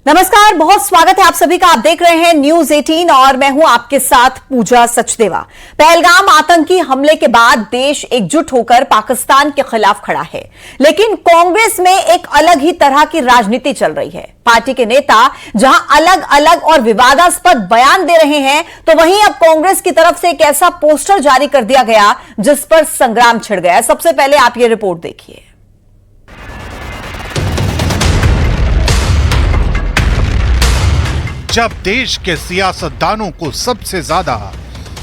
नमस्कार, बहुत स्वागत है आप सभी का। आप देख रहे हैं न्यूज 18 और मैं हूं आपके साथ पूजा सचदेवा। पहलगाम आतंकी हमले के बाद देश एकजुट होकर पाकिस्तान के खिलाफ खड़ा है, लेकिन कांग्रेस में एक अलग ही तरह की राजनीति चल रही है। पार्टी के नेता जहां अलग अलग और विवादास्पद बयान दे रहे हैं, तो वहीं अब कांग्रेस की तरफ से एक ऐसा पोस्टर जारी कर दिया गया जिस पर संग्राम छिड़ गया। सबसे पहले आप ये रिपोर्ट देखिए। जब देश के सियासतदानों को सबसे ज्यादा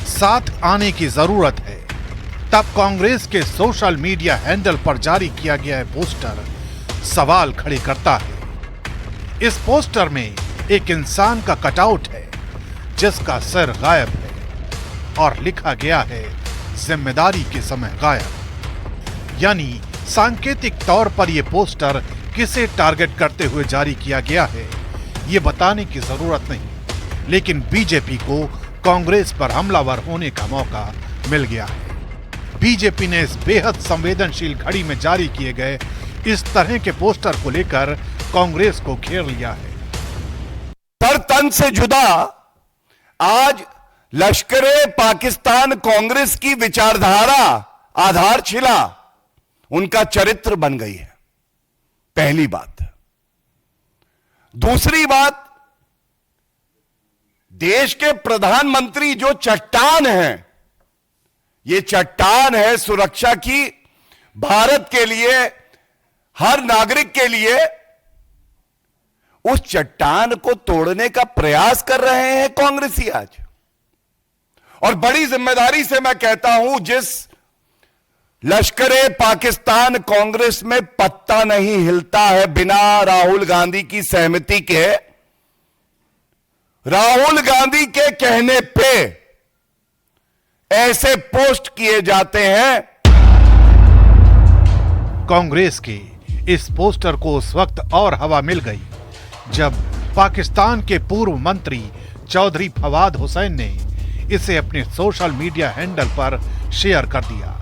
साथ आने की जरूरत है, तब कांग्रेस के सोशल मीडिया हैंडल पर जारी किया गया पोस्टर सवाल खड़े करता है। इस पोस्टर में एक इंसान का कटआउट है जिसका सिर गायब है और लिखा गया है जिम्मेदारी के समय गायब। यानी सांकेतिक तौर पर यह पोस्टर किसे टारगेट करते हुए जारी किया गया है ये बताने की जरूरत नहीं, लेकिन बीजेपी को कांग्रेस पर हमलावर होने का मौका मिल गया है। बीजेपी ने इस बेहद संवेदनशील घड़ी में जारी किए गए इस तरह के पोस्टर को लेकर कांग्रेस को घेर लिया है। पर तन से जुदा आज लश्करे पाकिस्तान कांग्रेस की विचारधारा आधारशिला उनका चरित्र बन गई है। पहली बात। दूसरी बात, देश के प्रधानमंत्री जो चट्टान हैं, ये चट्टान है सुरक्षा की, भारत के लिए, हर नागरिक के लिए। उस चट्टान को तोड़ने का प्रयास कर रहे हैं कांग्रेसी आज। और बड़ी जिम्मेदारी से मैं कहता हूं, जिस लश्करे पाकिस्तान कांग्रेस में पत्ता नहीं हिलता है बिना राहुल गांधी की सहमति के। राहुल गांधी के कहने पे ऐसे पोस्ट किए जाते हैं। कांग्रेस के इस पोस्टर को उस वक्त और हवा मिल गई जब पाकिस्तान के पूर्व मंत्री चौधरी फवाद हुसैन ने इसे अपने सोशल मीडिया हैंडल पर शेयर कर दिया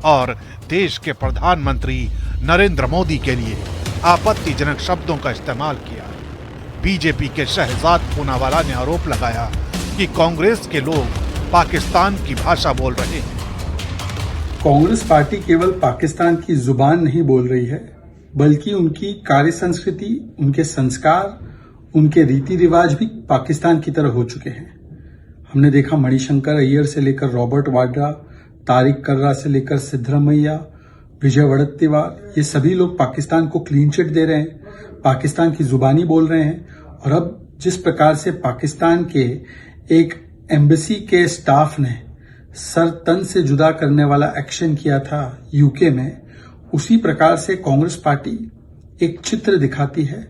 और देश के प्रधानमंत्री नरेंद्र मोदी के लिए आपत्तिजनक शब्दों का इस्तेमाल किया। बीजेपी के शहजाद पूनावाला ने आरोप लगाया कि कांग्रेस के लोग पाकिस्तान की भाषा बोल रहे हैं। कांग्रेस पार्टी केवल पाकिस्तान की जुबान नहीं बोल रही है, बल्कि उनकी कार्य संस्कृति, उनके संस्कार, उनके रीति रिवाज भी पाकिस्तान की तरह हो चुके हैं। हमने देखा मणिशंकर अय्यर से लेकर रॉबर्ट वाड्रा, तारिक कर्रा से लेकर सिद्धरमैया, विजय वड़त्तीवार, ये सभी लोग पाकिस्तान को क्लीन चिट दे रहे हैं, पाकिस्तान की जुबानी बोल रहे हैं। और अब जिस प्रकार से पाकिस्तान के एक एम्बेसी के स्टाफ ने सर तन से जुदा करने वाला एक्शन किया था यूके में, उसी प्रकार से कांग्रेस पार्टी एक चित्र दिखाती है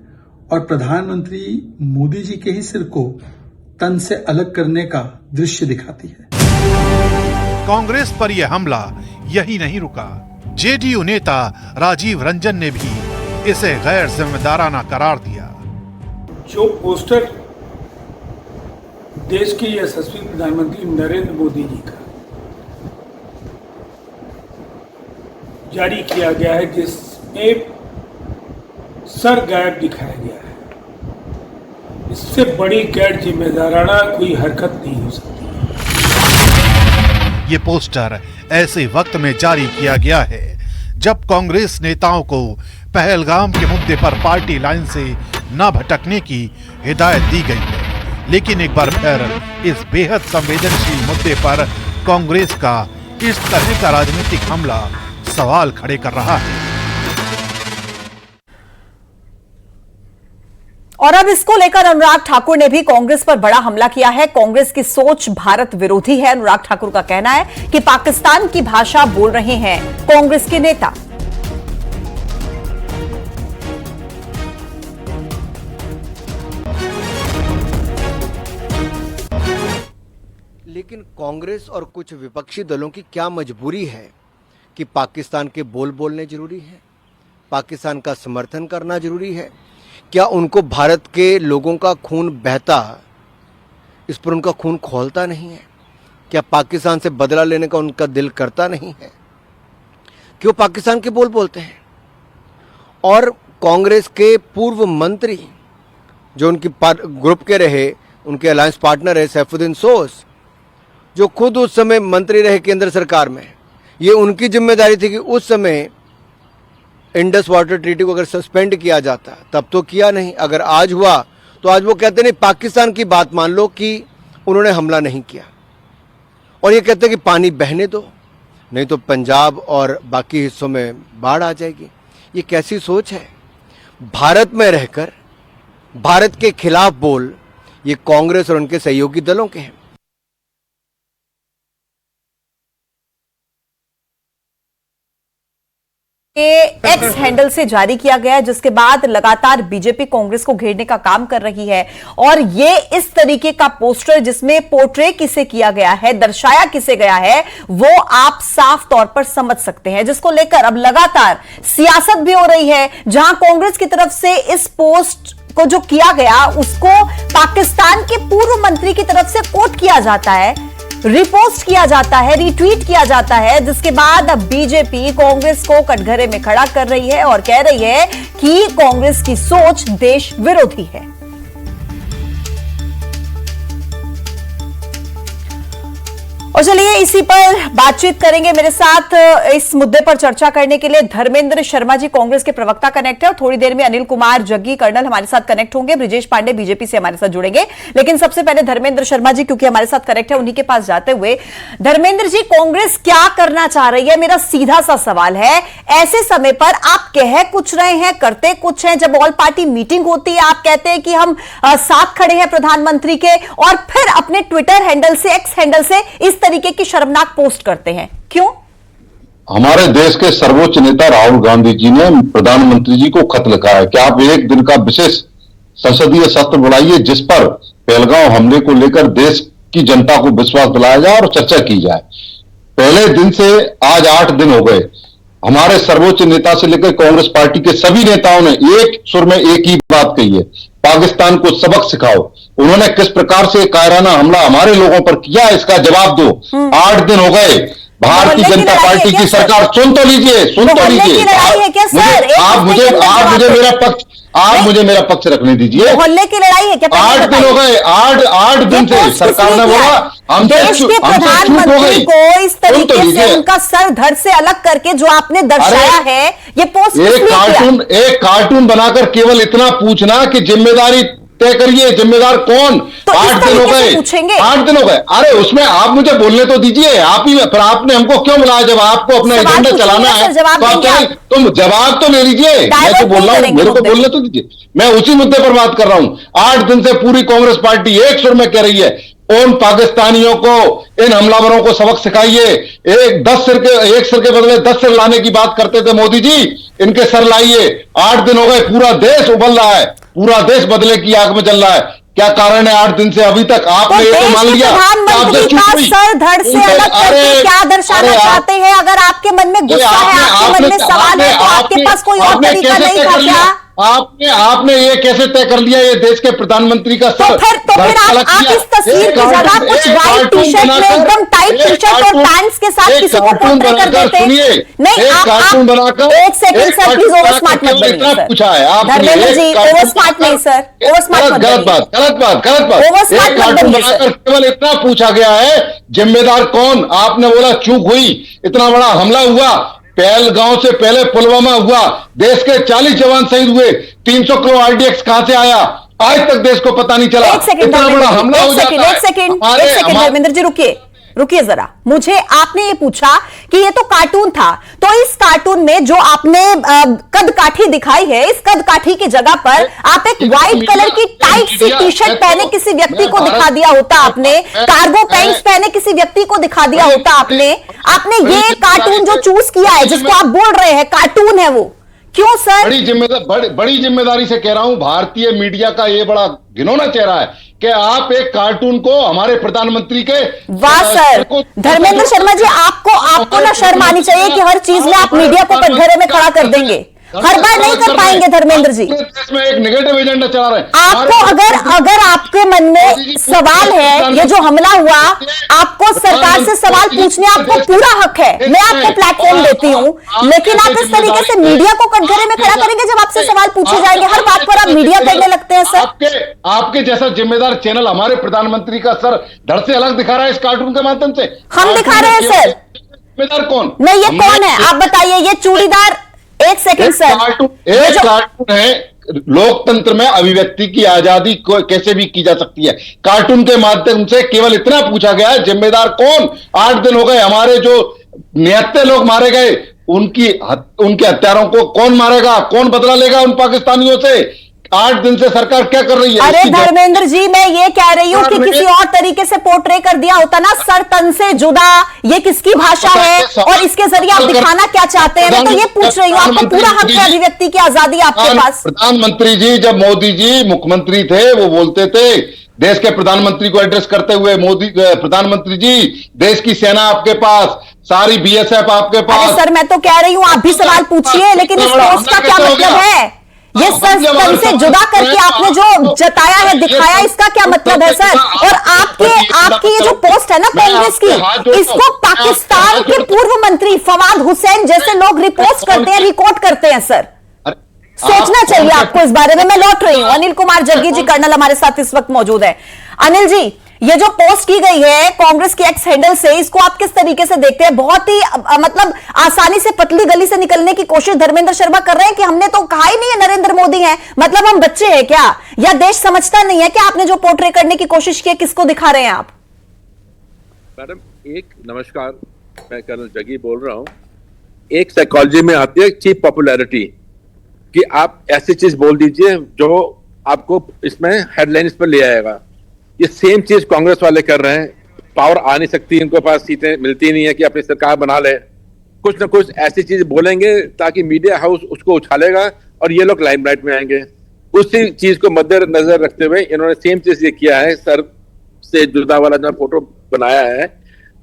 और प्रधानमंत्री मोदी जी के ही सिर को तन से अलग करने का दृश्य दिखाती है। कांग्रेस पर यह हमला यही नहीं रुका। जेडीयू नेता राजीव रंजन ने भी इसे गैर जिम्मेदाराना करार दिया। जो पोस्टर देश के यशस्वी प्रधानमंत्री नरेंद्र मोदी जी का जारी किया गया है, जिसमें सर गायब दिखाया गया है, इससे बड़ी गैर जिम्मेदाराना कोई हरकत नहीं हो सकती। ये पोस्टर ऐसे वक्त में जारी किया गया है जब कांग्रेस नेताओं को पहलगाम के मुद्दे पर पार्टी लाइन से न भटकने की हिदायत दी गई है। लेकिन एक बार फिर इस बेहद संवेदनशील मुद्दे पर कांग्रेस का इस तरह का राजनीतिक हमला सवाल खड़े कर रहा है। और अब इसको लेकर अनुराग ठाकुर ने भी कांग्रेस पर बड़ा हमला किया है। कांग्रेस की सोच भारत विरोधी है। अनुराग ठाकुर का कहना है कि पाकिस्तान की भाषा बोल रहे हैं कांग्रेस के नेता। लेकिन कांग्रेस और कुछ विपक्षी दलों की क्या मजबूरी है कि पाकिस्तान के बोल बोलने जरूरी है, पाकिस्तान का समर्थन करना जरूरी है? क्या उनको भारत के लोगों का खून बहता, इस पर उनका खून खौलता नहीं है? क्या पाकिस्तान से बदला लेने का उनका दिल करता नहीं है? क्यों पाकिस्तान के बोल बोलते हैं? और कांग्रेस के पूर्व मंत्री जो उनकी ग्रुप के रहे, उनके अलायंस पार्टनर है सैफुद्दीन सोस, जो खुद उस समय मंत्री रहे केंद्र सरकार में। ये उनकी जिम्मेदारी थी कि उस समय इंडस वाटर ट्रीटी को अगर सस्पेंड किया जाता, तब तो किया नहीं। अगर आज हुआ तो आज वो कहते नहीं, पाकिस्तान की बात मान लो कि उन्होंने हमला नहीं किया, और ये कहते कि पानी बहने दो, नहीं तो पंजाब और बाकी हिस्सों में बाढ़ आ जाएगी। ये कैसी सोच है? भारत में रहकर भारत के खिलाफ बोल ये कांग्रेस और उनके सहयोगी दलों के हैं। एक्स हैंडल से जारी किया गया है, जिसके बाद लगातार बीजेपी कांग्रेस को घेरने का काम कर रही है। और ये इस तरीके का पोस्टर जिसमें पोर्ट्रे किसे किया गया है, दर्शाया किसे गया है, वो आप साफ तौर पर समझ सकते हैं, जिसको लेकर अब लगातार सियासत भी हो रही है। जहां कांग्रेस की तरफ से इस पोस्ट को जो किया गया उसको पाकिस्तान के पूर्व मंत्री की तरफ से कोट किया जाता है, रिपोस्ट किया जाता है, रीट्वीट किया जाता है, जिसके बाद अब बीजेपी कांग्रेस को कटघरे में खड़ा कर रही है और कह रही है कि कांग्रेस की सोच देश विरोधी है। और चलिए इसी पर बातचीत करेंगे। मेरे साथ इस मुद्दे पर चर्चा करने के लिए धर्मेंद्र शर्मा जी कांग्रेस के प्रवक्ता कनेक्ट है, और थोड़ी देर में अनिल कुमार जग्गी कर्नल हमारे साथ कनेक्ट होंगे। ब्रिजेश पांडे बीजेपी से हमारे साथ जुड़ेंगे, लेकिन सबसे पहले धर्मेंद्र शर्मा जी क्योंकि हमारे साथ कनेक्ट है, उन्हीं के पास जाते हुए, धर्मेंद्र जी कांग्रेस क्या करना चाह रही है, मेरा सीधा सा सवाल है। ऐसे समय पर आप कह कुछ रहे हैं, करते कुछ हैं। जब ऑल पार्टी मीटिंग होती है आप कहते हैं कि हम साथ खड़े हैं प्रधानमंत्री के, और फिर अपने ट्विटर हैंडल से, एक्स हैंडल से इस तरीके की शर्मनाक पोस्ट करते हैं, क्यों? हमारे देश के सर्वोच्च नेता राहुल गांधी जी ने प्रधानमंत्री जी को खत लिखा है कि आप एक दिन का विशेष संसदीय सत्र बुलाइए, जिस पर पहलगांव हमले को लेकर देश की जनता को विश्वास दिलाया जाए और चर्चा की जाए। पहले दिन से आज 8 दिन हो गए, हमारे सर्वोच्च नेता से लेकर कांग्रेस पार्टी के सभी नेताओं ने एक सुर में एक ही बात कही है, पाकिस्तान को सबक सिखाओ। उन्होंने किस प्रकार से कायराना हमला हमारे लोगों पर किया, इसका जवाब दो। 8 दिन हो गए, भारतीय जनता पार्टी की सरकार, सुन तो लीजिए, सुन तो लीजिए। आप मुझे मेरा पक्ष रखने दीजिए। मोहल्ले की लड़ाई है क्या? 8 दिन हो गए, 8 दिन से सरकार ने बोला देश के प्रधानमंत्री को इस तरीके से उनका सर धड़ से अलग करके जो आपने दर्शाया है, ये पोस्ट एक कार्टून बनाकर केवल इतना पूछना कि जिम्मेदारी तय करिए, जिम्मेदार कौन। तो 8 दिन हो गए, 8 दिन हो गए। अरे उसमें आप मुझे बोलने तो दीजिए, आप ही, पर आपने हमको क्यों बुलाया? जब आपको अपना एजेंडा चलाना है तो तुम जवाब तो ले लीजिए। मैं तो बोल रहा हूं, मेरे को बोलने तो दीजिए, मैं उसी मुद्दे पर बात कर रहा हूं। 8 दिन से पूरी कांग्रेस पार्टी एक सुर में कह रही है, उन पाकिस्तानियों को, इन हमलावरों को सबक सिखाइए। एक सिर के बदले 10 सिर लाने की बात करते थे मोदी जी, इनके सर लाइए। 8 दिन हो गए, पूरा देश उबल रहा है, पूरा देश बदले की आग में चल रहा है। क्या कारण है 8 दिन से अभी तक? आपने ये तो मान लिया प्रधानमंत्री का सर धड़ से अलग करके क्या दर्शाना चाहते हैं? अगर आपके मन में गुस्सा है, आपके मन में सवाल है, तो आपके पास कोई और तरीका नहीं था क्या? आपने ये कैसे तय कर लिया ये देश के प्रधानमंत्री का सर? तो फिर आप इस तस्वीर की जगह कुछ व्हाइट टी-शर्ट में, एकदम टाइट टी-शर्ट और पैंट्स के साथ किसी को पोर्ट्रे कर देते। नहीं, आप एक second sir, please over smart मत बनिए सर। पूछा है आप धर्मेंद्र जी, ओवर स्मार्ट नहीं सर, ओवर स्मार्ट मत बनिए। गलत बात। ओवर स्मार्ट मत बनिए सर। केवल इतना पूछा गया है, जिम्मेदार कौन? आपने बोला चूक हुई, इतना बड़ा हमला हुआ, पहलगांव से पहले पुलवामा हुआ, देश के 40 जवान शहीद हुए, 300 किलो आरडीएक्स कहां से आया, आज तक देश को पता नहीं चला। एक सेकंड धर्मेंद्र जी रुकिए जरा। मुझे आपने ये पूछा कि ये तो कार्टून था, तो इस कार्टून में जो आपने कद काठी दिखाई है, इस कद काठी की जगह पर आप एक व्हाइट कलर की टाइट सी टी-शर्ट पहने किसी व्यक्ति को दिखा दिया होता, आपने कार्गो पैंट्स पहने किसी व्यक्ति को दिखा दिया होता। आपने ये कार्टून जो चूज किया है, जिसको आप बोल रहे हैं कार्टून है, वो क्यों सर? बड़ी जिम्मेदारी से कह रहा हूं, भारतीय मीडिया का ये बड़ा घिनौना चेहरा है कि आप एक कार्टून को हमारे प्रधानमंत्री के। वाह सर, धर्मेंद्र शर्मा जी, आपको ना शर्म आनी चाहिए कि हर चीज में आप मीडिया को कटघरे में खड़ा कर देंगे। हर बार नहीं कर पाएंगे धर्मेंद्र जी। इसमें एक नेगेटिव एजेंडा चला रहे हैं आपको। अगर आपके मन में सवाल है, ये जो हमला हुआ, आपको सरकार से सवाल पूछने आपको पूरा हक है, मैं आपको प्लेटफॉर्म देती हूं, लेकिन आप इस तरीके से मीडिया को कटघरे में खड़ा करेंगे जब आपसे सवाल पूछे जाएंगे। हर बात पर आप मीडिया करने लगते हैं सर? आपके जैसा जिम्मेदार चैनल हमारे प्रधानमंत्री का सर धड़ से अलग दिखा रहा है इस कार्टून के माध्यम से। हम दिखा रहे हैं सर। जिम्मेदार कौन? नहीं, ये कौन है आप बताइए? ये चूड़ीदार, एक सेकंड सर, एक कार्टून है। लोकतंत्र में अभिव्यक्ति की आजादी कैसे भी की जा सकती है। कार्टून के माध्यम से केवल इतना पूछा गया है जिम्मेदार कौन? 8 दिन हो गए, हमारे जो निहत्थे लोग मारे गए, उनके हत्यारों को कौन मारेगा? कौन बदला लेगा उन पाकिस्तानियों से? 8 दिन से सरकार क्या कर रही है? अरे धर्मेंद्र जी, मैं ये कह रही हूँ कि किसी और तरीके से पोर्ट्रे कर दिया होता ना, सर तन से जुदा। ये किसकी भाषा है और इसके जरिए आप दिखाना क्या चाहते हैं? मैं तो ये पूछ रही हूँ, आपको पूरा हक है, अभिव्यक्ति की आजादी आपके पास। प्रधानमंत्री जी, जब मोदी जी मुख्यमंत्री थे, वो बोलते थे देश के प्रधानमंत्री को एड्रेस करते हुए, मोदी प्रधानमंत्री जी देश की सेना आपके पास, सारी बीएसएफ आपके पास। अरे सर, मैं तो कह रही हूँ आप भी सवाल पूछिए, लेकिन इस पोस्ट का क्या मतलब है? ये सर तन से जुदा करके आपने जो जताया है, दिखाया, इसका क्या मतलब है सर? और आपकी ये जो पोस्ट है ना कांग्रेस की, इसको पाकिस्तान के पूर्व मंत्री फवाद हुसैन जैसे लोग रिपोस्ट करते हैं, रिकॉर्ड करते हैं सर। सोचना चाहिए आपको इस बारे में। मैं लौट रही हूँ, अनिल कुमार जग्गी जी कर्नल हमारे साथ इस वक्त मौजूद है। अनिल जी, ये जो पोस्ट की गई है कांग्रेस के एक्स हैंडल से, इसको आप किस तरीके से देखते हैं? बहुत ही मतलब आसानी से पतली गली से निकलने की कोशिश धर्मेंद्र शर्मा कर रहे हैं कि हमने तो कहा ही नहीं है नरेंद्र मोदी है, मतलब हम बच्चे हैं क्या? या देश समझता नहीं है कि आपने जो पोर्ट्रे करने की कोशिश की, किसको दिखा रहे हैं आप? मैडम नमस्कार, मैं कर्नल जग्गी बोल रहा हूं। एक साइकोलॉजी में आती है चीप पॉपुलैरिटी, कि आप ऐसी चीज बोल दीजिए जो आपको इसमें हेडलाइंस पर ले आएगा। ये सेम चीज कांग्रेस वाले कर रहे हैं। पावर आ नहीं सकती, इनको पास सीटें मिलती नहीं है कि अपनी सरकार बना ले। कुछ ना कुछ ऐसी चीज बोलेंगे ताकि मीडिया हाउस उसको उछालेगा और ये लोग लाइमलाइट में आएंगे। उसी चीज को मद्देनजर रखते हुए इन्होंने सेम चीज ये किया है, सर से जुदा वाला जो फोटो बनाया है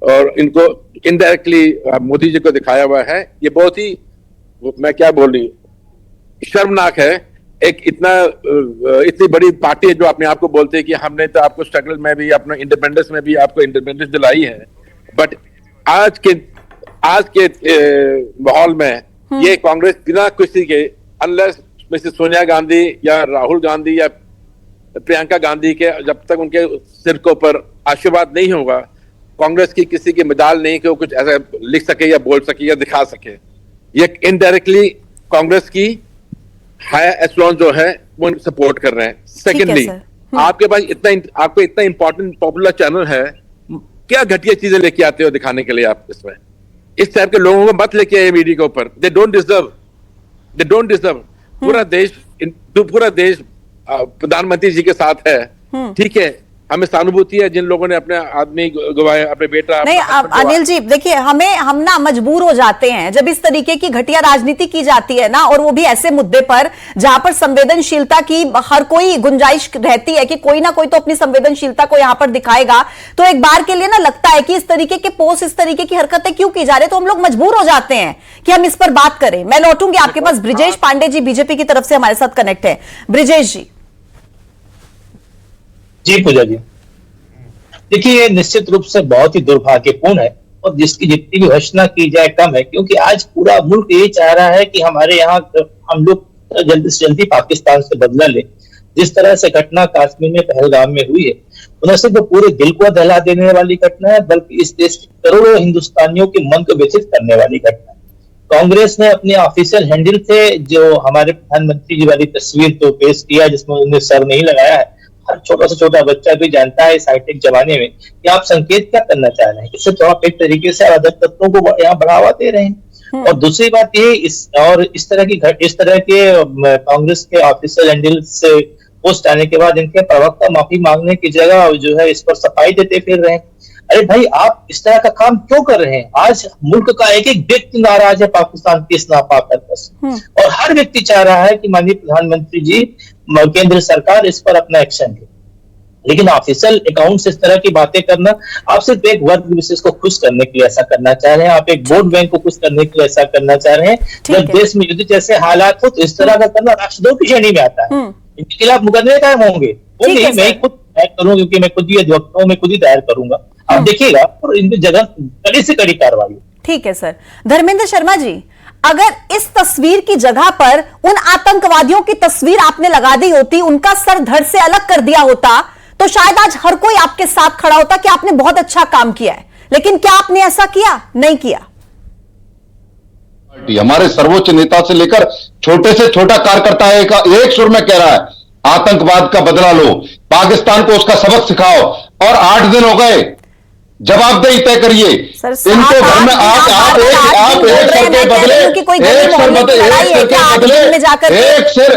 और इनको इनडायरेक्टली मोदी जी को दिखाया हुआ है। ये बहुत ही, मैं क्या बोल रही, शर्मनाक है। एक इतनी बड़ी पार्टी है जो अपने आप को बोलते हैं कि हमने तो आपको स्ट्रगल में भी, अपना इंडिपेंडेंस में भी आपको इंडिपेंडेंस दिलाई है, बट आज के माहौल में ये कांग्रेस बिना किसी के, अनलेस मिसेस सोनिया गांधी या राहुल गांधी या प्रियंका गांधी के, जब तक उनके सिर के ऊपर आशीर्वाद नहीं होगा, कांग्रेस की किसी की मिसाल नहीं कि वो कुछ ऐसा लिख सके या बोल सके या दिखा सके। ये इनडायरेक्टली कांग्रेस की हाई एचलॉन जो है वो सपोर्ट कर रहे हैं। सेकेंडली, आपके पास इतना इंपॉर्टेंट पॉपुलर चैनल है, क्या घटिया चीजें लेके आते हो दिखाने के लिए? आप इसमें इस टाइप के लोगों को मत लेके आए मीडिया के ऊपर। They don't deserve. पूरा देश प्रधानमंत्री जी के साथ है, ठीक है, हमें सहानुभूति है जिन लोगों ने अपने आदमी गवाए, अपने बेटा नहीं। अनिल जी देखिए, हम ना मजबूर हो जाते हैं जब इस तरीके की घटिया राजनीति की जाती है ना, और वो भी ऐसे मुद्दे पर जहां पर संवेदनशीलता की हर कोई गुंजाइश रहती है कि कोई ना कोई तो अपनी संवेदनशीलता को यहां पर दिखाएगा। तो एक बार के लिए ना लगता है कि इस तरीके के पोस्ट, इस तरीके की हरकतें क्यों की जा रही है, तो हम लोग मजबूर हो जाते हैं कि हम इस पर बात करें। मैं लौटूंगी आपके पास। ब्रिजेश पांडे जी बीजेपी की तरफ से हमारे साथ कनेक्ट है। ब्रिजेश जी पूजा जी, देखिए ये निश्चित रूप से बहुत ही दुर्भाग्यपूर्ण है और जिसकी जितनी भी घोषणा की जाए कम है, क्योंकि आज पूरा मुल्क ये चाह रहा है कि हमारे यहाँ हम लोग जल्दी से जल्दी पाकिस्तान से बदला ले। जिस तरह से घटना कश्मीर में पहलगाम में हुई है, उन्हें सिर्फ पूरे दिल को दहला देने वाली घटना है, बल्कि इस देश के करोड़ों हिंदुस्तानियों के मन को व्यथित करने वाली घटना है। कांग्रेस ने अपने ऑफिशियल हैंडल से जो हमारे प्रधानमंत्री जी वाली तस्वीर तो पेश किया जिसमें उन्हें सर नहीं लगाया है। हर छोटा से छोटा बच्चा भी जानता है इस हाईटेक जमाने में कि आप संकेत क्या करना चाह रहे हैं। इससे तो आप एक तरीके से अराजक तत्वों को यहाँ बढ़ावा दे रहे हैं। और दूसरी बात ये, इस तरह के कांग्रेस के ऑफिशियल हैंडल से पोस्ट आने के बाद इनके प्रवक्ता माफी मांगने की जगह जो है इस पर सफाई देते फिर रहे हैं। अरे भाई, आप इस तरह का काम क्यों कर रहे हैं? आज मुल्क का एक एक व्यक्ति नाराज है पाकिस्तान की इस नापाक हरकत से, और हर व्यक्ति चाह रहा है कि माननीय प्रधानमंत्री जी, केंद्र सरकार इस पर अपना एक्शन ले। लेकिन ऑफिशियल अकाउंट से इस तरह की बातें करना, आप सिर्फ एक वर्ग विशेष को खुश करने के लिए ऐसा करना चाह रहे हैं, आप एक वोट बैंक को खुश करने के लिए ऐसा करना चाह रहे हैं। जब देश में युद्ध जैसे हालात हो तो इस तरह का करना राष्ट्रद्रोह की श्रेणी में आता है। इनके खिलाफ मुकदमे कायम होंगे। मैं खुद तैयार करूंगा, क्योंकि मैं खुद ही अधिवक्ता हूं, मैं खुद ही तैयार करूंगा। आप देखिएगा और इनकी जगह कड़ी से कड़ी कार्रवाई। ठीक है सर। धर्मेंद्र शर्मा जी, अगर इस तस्वीर की जगह पर उन आतंकवादियों की तस्वीर आपने लगा दी होती, उनका सर धड़ से अलग कर दिया होता, तो शायद आज हर कोई आपके साथ खड़ा होता कि आपने बहुत अच्छा काम किया है। लेकिन क्या आपने ऐसा किया? नहीं किया। हमारे सर्वोच्च नेता से लेकर छोटे से छोटा कार्यकर्ता एक सुर में कह रहा है, आतंकवाद का बदला लो, पाकिस्तान को उसका सबक सिखाओ। और 8 दिन हो गए, जवाबदेही तय करिए। इनको घर में आप एक सर के बदले एक सिर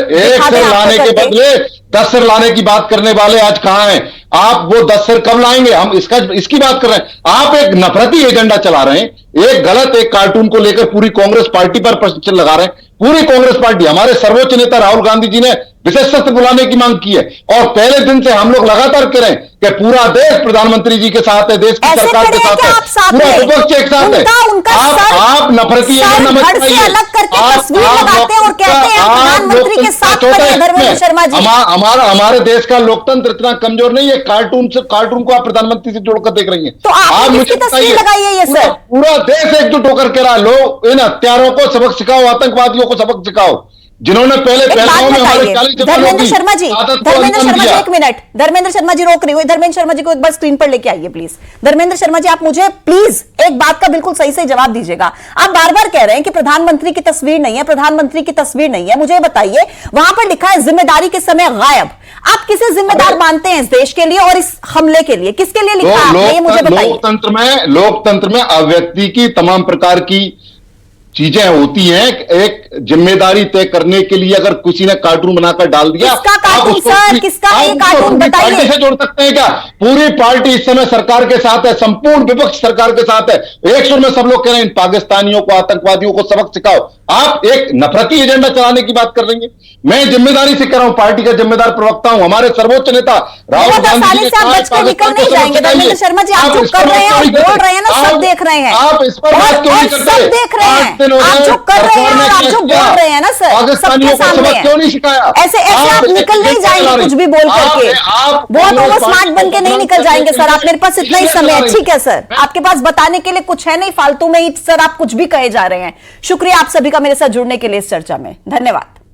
लाने के बदले 10 सिर लाने की बात करने वाले आज कहां हैं? आप वो 10 सिर कब लाएंगे? हम इसकी बात कर रहे हैं। आप एक नफरती एजेंडा चला रहे हैं, एक गलत एक कार्टून को लेकर पूरी कांग्रेस पार्टी पर प्रश्न लगा रहे हैं। पूरी कांग्रेस पार्टी, हमारे सर्वोच्च नेता राहुल गांधी जी ने विशेष सत्र बुलाने की मांग की है और पहले दिन से हम लोग लगातार कह रहे हैं कि पूरा देश प्रधानमंत्री जी के साथ है, देश की सरकार के साथ है, पूरा विपक्ष एक साथ है। आप नफरती एजेंडा मत बनाइए। हमारे देश का लोकतंत्र इतना कमजोर नहीं है, कार्टून को आप प्रधानमंत्री से जोड़कर देख रही हैं। तो आप मुझे बताइए, पूरा देश एकजुट होकर कह रहा है, लोग इन हत्यारों को सबक सिखाओ, आतंकवादियों को सबक सिखाओ, जिन्होंने पहले पहलगांव में हमारे 40 धर्मेंद्र शर्मा जी, एक मिनट, धर्मेंद्र शर्मा जी रोक रही हुई, धर्मेंद्र शर्मा जी को एक बार स्क्रीन पर लेके आइए प्लीज। धर्मेंद्र शर्मा जी, आप मुझे प्लीज एक बात का बिल्कुल सही से जवाब दीजिएगा। आप बार बार कह रहे हैं कि प्रधानमंत्री की तस्वीर नहीं है, प्रधानमंत्री की तस्वीर नहीं है। मुझे बताइए, वहां पर लिखा है जिम्मेदारी के समय गायब। आप किसे जिम्मेदार मानते हैं इस देश के लिए और इस हमले के लिए? किसके लिए लिखा है आपने, ये मुझे बताइए। लोकतंत्र में अव्यक्ति की तमाम प्रकार की चीजें होती हैं। एक जिम्मेदारी तय करने के लिए अगर किसी ने कार्टून बनाकर डाल दिया, किसका कार्टून सर? किसका ये कार्टून बताइए? पार्टी से जोड़ सकते हैं क्या? पूरी पार्टी इस समय सरकार के साथ है, संपूर्ण विपक्ष सरकार के साथ है। एक सुर में सब लोग कह रहे हैं इन पाकिस्तानियों को, आतंकवादियों को सबक सिखाओ। आप एक नफरती एजेंडा चलाने की बात कर रही हैं। मैं जिम्मेदारी से कह रहा हूं, पार्टी का जिम्मेदार प्रवक्ता हूं, हमारे सर्वोच्च नेता राहुल गांधी जी निकल नहीं जाएंगे। धर्मेंद्र शर्मा जी, आप जो कर रहे हैं और बोल रहे हैं ना, सब देख रहे हैं। आप इस पर बात क्यों नहीं करते? सब देख रहे हैं, आप जो कर रहे हैं और आप जो बोल रहे हैं ना सर, सबके सामने क्यों नहीं सिखाया? ऐसे आप निकल नहीं जाएंगे कुछ भी बोल करके। बहुत ओवर स्मार्ट बन के नहीं निकल जाएंगे सर। आप, मेरे पास इतना ही समय है, ठीक है सर, आपके पास बताने के लिए कुछ है नहीं, फालतू में ही सर आप कुछ भी कहे जा रहे हैं। शुक्रिया आप सभी का मेरे साथ जुड़ने के लिए इस चर्चा में, धन्यवाद।